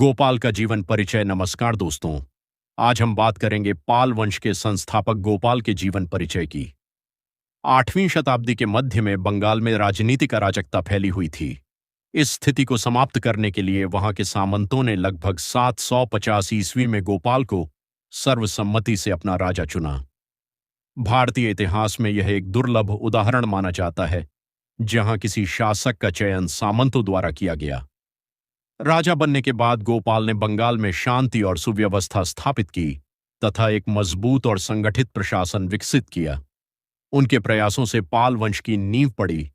गोपाल का जीवन परिचय। नमस्कार दोस्तों, आज हम बात करेंगे पाल वंश के संस्थापक गोपाल के जीवन परिचय की। 8वीं शताब्दी के मध्य में बंगाल में राजनीतिक अराजकता फैली हुई थी। इस स्थिति को समाप्त करने के लिए वहां के सामंतों ने लगभग 750 ईस्वी में गोपाल को सर्वसम्मति से अपना राजा चुना। भारतीय इतिहास में यह एक दुर्लभ उदाहरण माना जाता है जहां किसी शासक का चयन सामंतों द्वारा किया गया। राजा बनने के बाद गोपाल ने बंगाल में शांति और सुव्यवस्था स्थापित की तथा एक मजबूत और संगठित प्रशासन विकसित किया। उनके प्रयासों से पाल वंश की नींव पड़ी,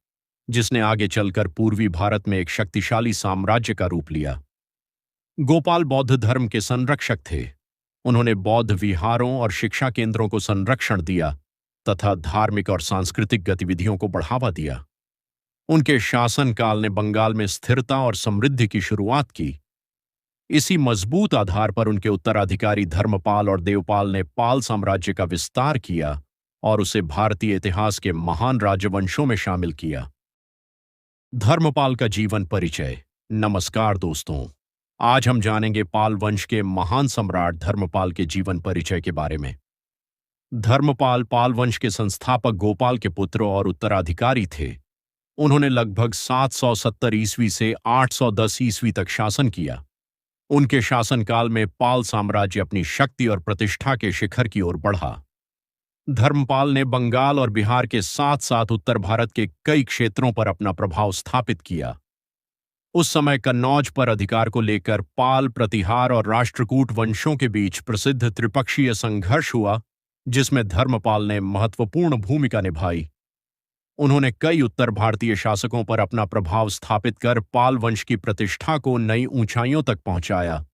जिसने आगे चलकर पूर्वी भारत में एक शक्तिशाली साम्राज्य का रूप लिया। गोपाल बौद्ध धर्म के संरक्षक थे। उन्होंने बौद्ध विहारों और शिक्षा केंद्रों को संरक्षण दिया तथा धार्मिक और सांस्कृतिक गतिविधियों को बढ़ावा दिया। उनके शासनकाल ने बंगाल में स्थिरता और समृद्धि की शुरुआत की। इसी मजबूत आधार पर उनके उत्तराधिकारी धर्मपाल और देवपाल ने पाल साम्राज्य का विस्तार किया और उसे भारतीय इतिहास के महान राजवंशों में शामिल किया। धर्मपाल का जीवन परिचय। नमस्कार दोस्तों, आज हम जानेंगे पाल वंश के महान सम्राट धर्मपाल के जीवन परिचय के बारे में। धर्मपाल पाल वंश के संस्थापक गोपाल के पुत्र और उत्तराधिकारी थे। उन्होंने लगभग 770 ईस्वी से 810 ईस्वी तक शासन किया। उनके शासनकाल में पाल साम्राज्य अपनी शक्ति और प्रतिष्ठा के शिखर की ओर बढ़ा। धर्मपाल ने बंगाल और बिहार के साथ साथ उत्तर भारत के कई क्षेत्रों पर अपना प्रभाव स्थापित किया। उस समय कन्नौज पर अधिकार को लेकर पाल, प्रतिहार और राष्ट्रकूट वंशों के बीच प्रसिद्ध त्रिपक्षीय संघर्ष हुआ, जिसमें धर्मपाल ने महत्वपूर्ण भूमिका निभाई। उन्होंने कई उत्तर भारतीय शासकों पर अपना प्रभाव स्थापित कर पाल वंश की प्रतिष्ठा को नई ऊंचाइयों तक पहुंचाया।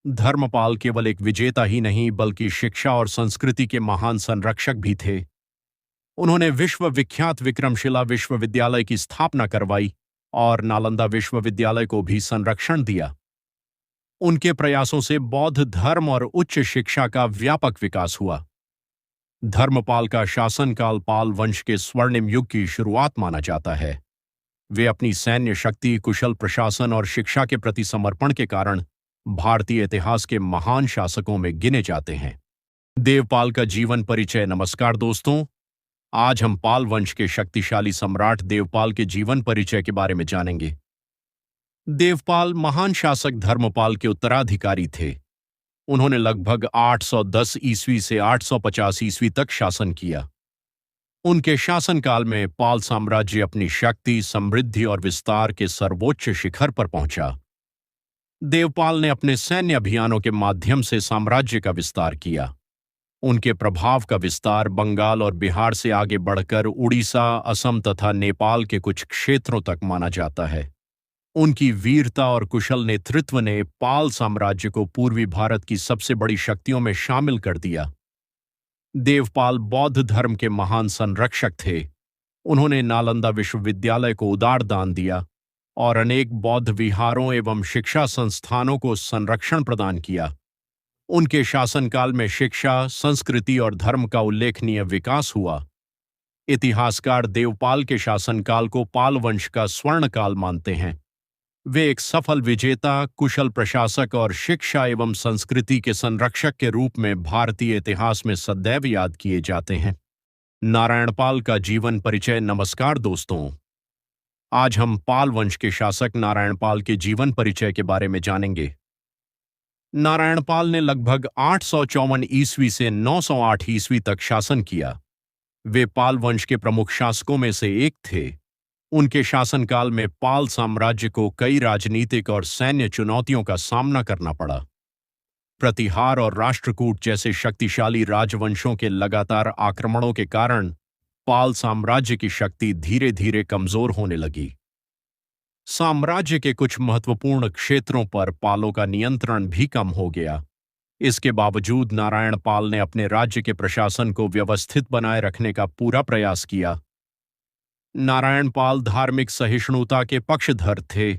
धर्मपाल केवल एक विजेता ही नहीं बल्कि शिक्षा और संस्कृति के महान संरक्षक भी थे। उन्होंने विश्वविख्यात विक्रमशिला विश्वविद्यालय की स्थापना करवाई और नालंदा विश्वविद्यालय को भी संरक्षण दिया। उनके प्रयासों से बौद्ध धर्म और उच्च शिक्षा का व्यापक विकास हुआ। धर्मपाल का शासनकाल पाल वंश के स्वर्णिम युग की शुरुआत माना जाता है। वे अपनी सैन्य शक्ति, कुशल प्रशासन और शिक्षा के प्रति समर्पण के कारण भारतीय इतिहास के महान शासकों में गिने जाते हैं। देवपाल का जीवन परिचय। नमस्कार दोस्तों, आज हम पाल वंश के शक्तिशाली सम्राट देवपाल के जीवन परिचय के बारे में जानेंगे। देवपाल महान शासक धर्मपाल के उत्तराधिकारी थे। उन्होंने लगभग 810 ईस्वी से 850 ईस्वी तक शासन किया। उनके शासनकाल में पाल साम्राज्य अपनी शक्ति, समृद्धि और विस्तार के सर्वोच्च शिखर पर पहुंचा। देवपाल ने अपने सैन्य अभियानों के माध्यम से साम्राज्य का विस्तार किया। उनके प्रभाव का विस्तार बंगाल और बिहार से आगे बढ़कर उड़ीसा, असम तथा नेपाल के कुछ क्षेत्रों तक माना जाता है। उनकी वीरता और कुशल नेतृत्व ने पाल साम्राज्य को पूर्वी भारत की सबसे बड़ी शक्तियों में शामिल कर दिया। देवपाल बौद्ध धर्म के महान संरक्षक थे। उन्होंने नालंदा विश्वविद्यालय को उदार दान दिया और अनेक बौद्ध विहारों एवं शिक्षा संस्थानों को संरक्षण प्रदान किया। उनके शासनकाल में शिक्षा, संस्कृति और धर्म का उल्लेखनीय विकास हुआ। इतिहासकार देवपाल के शासनकाल को पाल वंश का स्वर्णकाल मानते हैं। वे एक सफल विजेता, कुशल प्रशासक और शिक्षा एवं संस्कृति के संरक्षक के रूप में भारतीय इतिहास में सदैव याद किए जाते हैं। नारायणपाल का जीवन परिचय। नमस्कार दोस्तों, आज हम पाल वंश के शासक नारायणपाल के जीवन परिचय के बारे में जानेंगे। नारायणपाल ने लगभग 854 ईस्वी से 908 ईस्वी तक शासन किया। वे पाल वंश के प्रमुख शासकों में से एक थे। उनके शासनकाल में पाल साम्राज्य को कई राजनीतिक और सैन्य चुनौतियों का सामना करना पड़ा। प्रतिहार और राष्ट्रकूट जैसे शक्तिशाली राजवंशों के लगातार आक्रमणों के कारण पाल साम्राज्य की शक्ति धीरे धीरे कमजोर होने लगी। साम्राज्य के कुछ महत्वपूर्ण क्षेत्रों पर पालों का नियंत्रण भी कम हो गया। इसके बावजूद नारायणपाल ने अपने राज्य के प्रशासन को व्यवस्थित बनाए रखने का पूरा प्रयास किया। नारायणपाल धार्मिक सहिष्णुता के पक्षधर थे।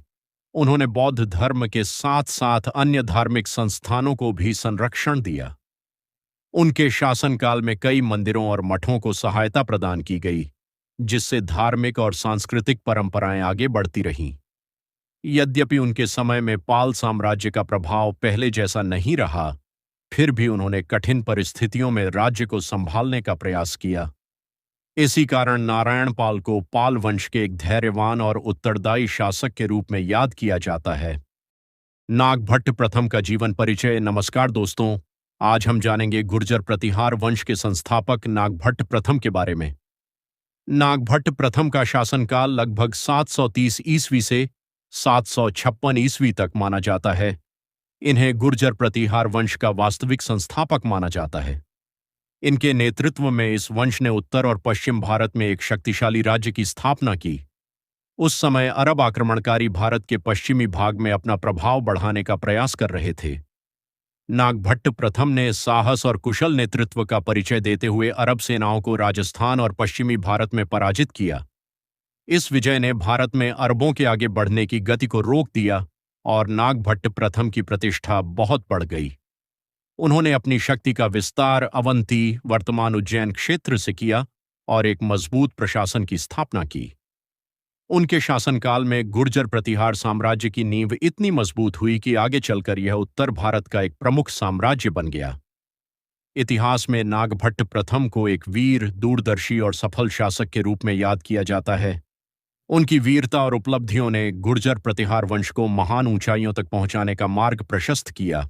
उन्होंने बौद्ध धर्म के साथ साथ अन्य धार्मिक संस्थानों को भी संरक्षण दिया। उनके शासनकाल में कई मंदिरों और मठों को सहायता प्रदान की गई, जिससे धार्मिक और सांस्कृतिक परंपराएं आगे बढ़ती रहीं। यद्यपि उनके समय में पाल साम्राज्य का प्रभाव पहले जैसा नहीं रहा, फिर भी उन्होंने कठिन परिस्थितियों में राज्य को संभालने का प्रयास किया। इसी कारण नारायण पाल को पाल वंश के एक धैर्यवान और उत्तरदायी शासक के रूप में याद किया जाता है। नागभट्ट प्रथम का जीवन परिचय। नमस्कार दोस्तों, आज हम जानेंगे गुर्जर प्रतिहार वंश के संस्थापक नागभट्ट प्रथम के बारे में। नागभट्ट प्रथम का शासनकाल लगभग 730 ईस्वी से 756 ईस्वी तक माना जाता है। इन्हें गुर्जर प्रतिहार वंश का वास्तविक संस्थापक माना जाता है। इनके नेतृत्व में इस वंश ने उत्तर और पश्चिम भारत में एक शक्तिशाली राज्य की स्थापना की। उस समय अरब आक्रमणकारी भारत के पश्चिमी भाग में अपना प्रभाव बढ़ाने का प्रयास कर रहे थे। नागभट्ट प्रथम ने साहस और कुशल नेतृत्व का परिचय देते हुए अरब सेनाओं को राजस्थान और पश्चिमी भारत में पराजित किया। इस विजय ने भारत में अरबों के आगे बढ़ने की गति को रोक दिया और नागभट्ट प्रथम की प्रतिष्ठा बहुत बढ़ गई। उन्होंने अपनी शक्ति का विस्तार अवंती, वर्तमान उज्जैन क्षेत्र से किया और एक मजबूत प्रशासन की स्थापना की। उनके शासनकाल में गुर्जर प्रतिहार साम्राज्य की नींव इतनी मजबूत हुई कि आगे चलकर यह उत्तर भारत का एक प्रमुख साम्राज्य बन गया। इतिहास में नागभट्ट प्रथम को एक वीर, दूरदर्शी और सफल शासक के रूप में याद किया जाता है। उनकी वीरता और उपलब्धियों ने गुर्जर प्रतिहार वंश को महान ऊंचाइयों तक पहुंचाने का मार्ग प्रशस्त किया।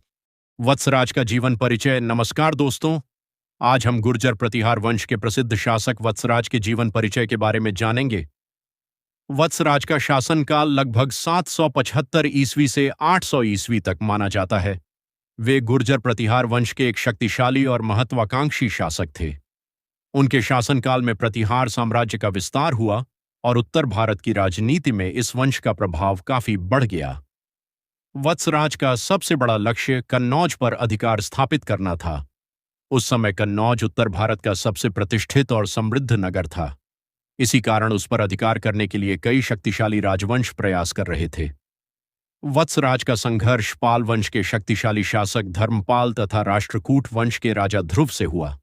वत्सराज का जीवन परिचय। नमस्कार दोस्तों, आज हम गुर्जर प्रतिहार वंश के प्रसिद्ध शासक वत्सराज के जीवन परिचय के बारे में जानेंगे। वत्सराज का शासनकाल लगभग 775 ईस्वी से 800 ईस्वी तक माना जाता है। वे गुर्जर प्रतिहार वंश के एक शक्तिशाली और महत्वाकांक्षी शासक थे। उनके शासनकाल में प्रतिहार साम्राज्य का विस्तार हुआ और उत्तर भारत की राजनीति में इस वंश का प्रभाव काफी बढ़ गया। वत्सराज का सबसे बड़ा लक्ष्य कन्नौज पर अधिकार स्थापित करना था। उस समय कन्नौज उत्तर भारत का सबसे प्रतिष्ठित और समृद्ध नगर था। इसी कारण उस पर अधिकार करने के लिए कई शक्तिशाली राजवंश प्रयास कर रहे थे। वत्सराज का संघर्ष पाल वंश के शक्तिशाली शासक धर्मपाल तथा राष्ट्रकूट वंश के राजा ध्रुव से हुआ।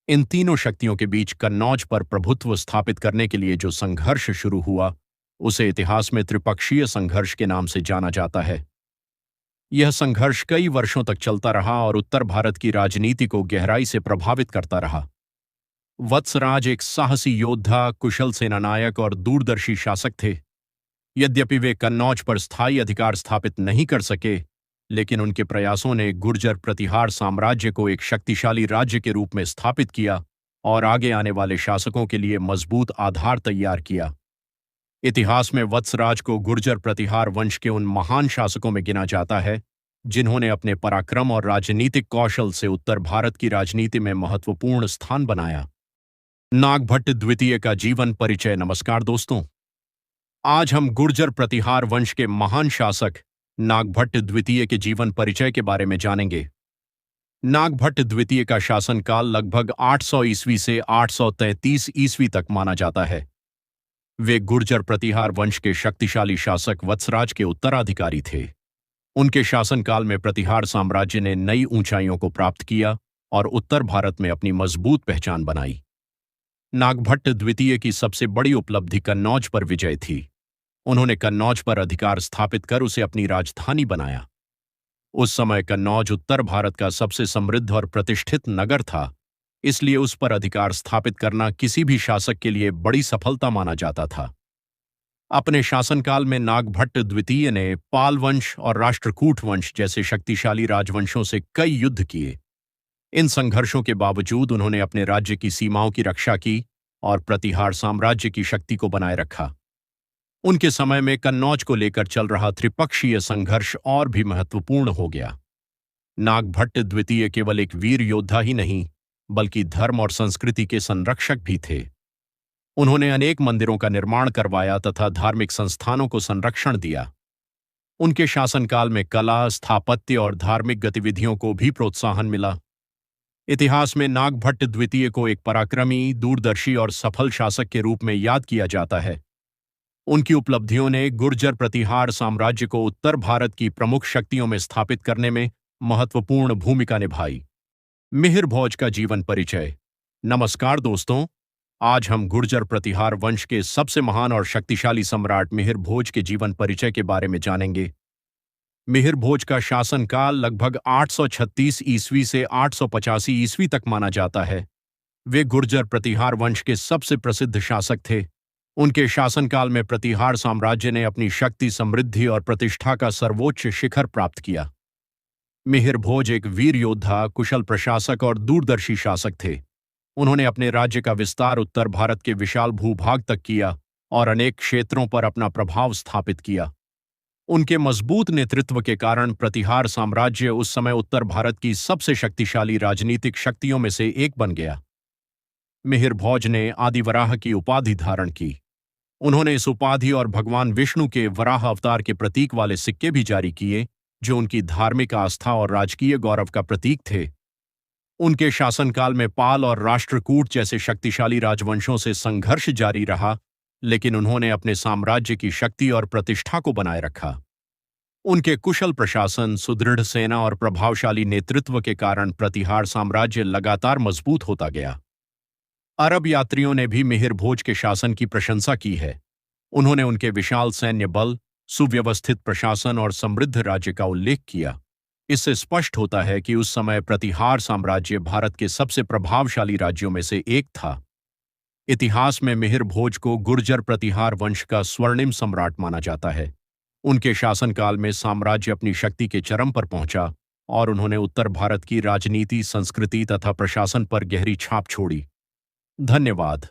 इन तीनों शक्तियों के बीच कन्नौज पर प्रभुत्व स्थापित करने के लिए जो संघर्ष शुरू हुआ, उसे इतिहास में त्रिपक्षीय संघर्ष के नाम से जाना जाता है। यह संघर्ष कई वर्षों तक चलता रहा और उत्तर भारत की राजनीति को गहराई से प्रभावित करता रहा। वत्सराज एक साहसी योद्धा, कुशल सेनानायक और दूरदर्शी शासक थे। यद्यपि वे कन्नौज पर स्थायी अधिकार स्थापित नहीं कर सके, लेकिन उनके प्रयासों ने गुर्जर प्रतिहार साम्राज्य को एक शक्तिशाली राज्य के रूप में स्थापित किया और आगे आने वाले शासकों के लिए मजबूत आधार तैयार किया। इतिहास में वत्सराज को गुर्जर प्रतिहार वंश के उन महान शासकों में गिना जाता है जिन्होंने अपने पराक्रम और राजनीतिक कौशल से उत्तर भारत की राजनीति में महत्वपूर्ण स्थान बनाया। नागभट्ट द्वितीय का जीवन परिचय। नमस्कार दोस्तों, आज हम गुर्जर प्रतिहार वंश के महान शासक नागभट्ट द्वितीय के जीवन परिचय के बारे में जानेंगे। नागभट्ट द्वितीय का शासनकाल लगभग 800 ईस्वी से 833 ईस्वी तक माना जाता है। वे गुर्जर प्रतिहार वंश के शक्तिशाली शासक वत्सराज के उत्तराधिकारी थे। उनके शासनकाल में प्रतिहार साम्राज्य ने नई ऊंचाइयों को प्राप्त किया और उत्तर भारत में अपनी मजबूत पहचान बनाई। नागभट्ट द्वितीय की सबसे बड़ी उपलब्धि कन्नौज पर विजय थी। उन्होंने कन्नौज पर अधिकार स्थापित कर उसे अपनी राजधानी बनाया। उस समय कन्नौज उत्तर भारत का सबसे समृद्ध और प्रतिष्ठित नगर था, इसलिए उस पर अधिकार स्थापित करना किसी भी शासक के लिए बड़ी सफलता माना जाता था। अपने शासनकाल में नागभट्ट द्वितीय ने पाल वंश और राष्ट्रकूट वंश जैसे शक्तिशाली राजवंशों से कई युद्ध किए। इन संघर्षों के बावजूद उन्होंने अपने राज्य की सीमाओं की रक्षा की और प्रतिहार साम्राज्य की शक्ति को बनाए रखा। उनके समय में कन्नौज को लेकर चल रहा त्रिपक्षीय संघर्ष और भी महत्वपूर्ण हो गया। नागभट्ट द्वितीय केवल एक वीर योद्धा ही नहीं, बल्कि धर्म और संस्कृति के संरक्षक भी थे। उन्होंने अनेक मंदिरों का निर्माण करवाया तथा धार्मिक संस्थानों को संरक्षण दिया। उनके शासनकाल में कला, स्थापत्य और धार्मिक गतिविधियों को भी प्रोत्साहन मिला। इतिहास में नागभट्ट द्वितीय को एक पराक्रमी, दूरदर्शी और सफल शासक के रूप में याद किया जाता है। उनकी उपलब्धियों ने गुर्जर प्रतिहार साम्राज्य को उत्तर भारत की प्रमुख शक्तियों में स्थापित करने में महत्वपूर्ण भूमिका निभाई। मिहिर भोज का जीवन परिचय। नमस्कार दोस्तों, आज हम गुर्जर प्रतिहार वंश के सबसे महान और शक्तिशाली सम्राट मिहिर भोज के जीवन परिचय के बारे में जानेंगे। मिहिर भोज का शासनकाल लगभग 836 ईस्वी से 885 ईस्वी तक माना जाता है। वे गुर्जर प्रतिहार वंश के सबसे प्रसिद्ध शासक थे। उनके शासनकाल में प्रतिहार साम्राज्य ने अपनी शक्ति, समृद्धि और प्रतिष्ठा का सर्वोच्च शिखर प्राप्त किया। मिहिर भोज एक वीर योद्धा, कुशल प्रशासक और दूरदर्शी शासक थे। उन्होंने अपने राज्य का विस्तार उत्तर भारत के विशाल भूभाग तक किया और अनेक क्षेत्रों पर अपना प्रभाव स्थापित किया। उनके मजबूत नेतृत्व के कारण प्रतिहार साम्राज्य उस समय उत्तर भारत की सबसे शक्तिशाली राजनीतिक शक्तियों में से एक बन गया। मिहिर भोज ने आदिवराह की उपाधि धारण की। उन्होंने इस उपाधि और भगवान विष्णु के वराह अवतार के प्रतीक वाले सिक्के भी जारी किए, जो उनकी धार्मिक आस्था और राजकीय गौरव का प्रतीक थे। उनके शासनकाल में पाल और राष्ट्रकूट जैसे शक्तिशाली राजवंशों से संघर्ष जारी रहा, लेकिन उन्होंने अपने साम्राज्य की शक्ति और प्रतिष्ठा को बनाए रखा। उनके कुशल प्रशासन, सुदृढ़ सेना और प्रभावशाली नेतृत्व के कारण प्रतिहार साम्राज्य लगातार मजबूत होता गया। अरब यात्रियों ने भी मिहिर भोज के शासन की प्रशंसा की है। उन्होंने उनके विशाल सैन्य बल, सुव्यवस्थित प्रशासन और समृद्ध राज्य का उल्लेख किया। इससे स्पष्ट होता है कि उस समय प्रतिहार साम्राज्य भारत के सबसे प्रभावशाली राज्यों में से एक था। इतिहास में मिहिर भोज को गुर्जर प्रतिहार वंश का स्वर्णिम सम्राट माना जाता है। उनके शासनकाल में साम्राज्य अपनी शक्ति के चरम पर पहुंचा और उन्होंने उत्तर भारत की राजनीति, संस्कृति तथा प्रशासन पर गहरी छाप छोड़ी। धन्यवाद।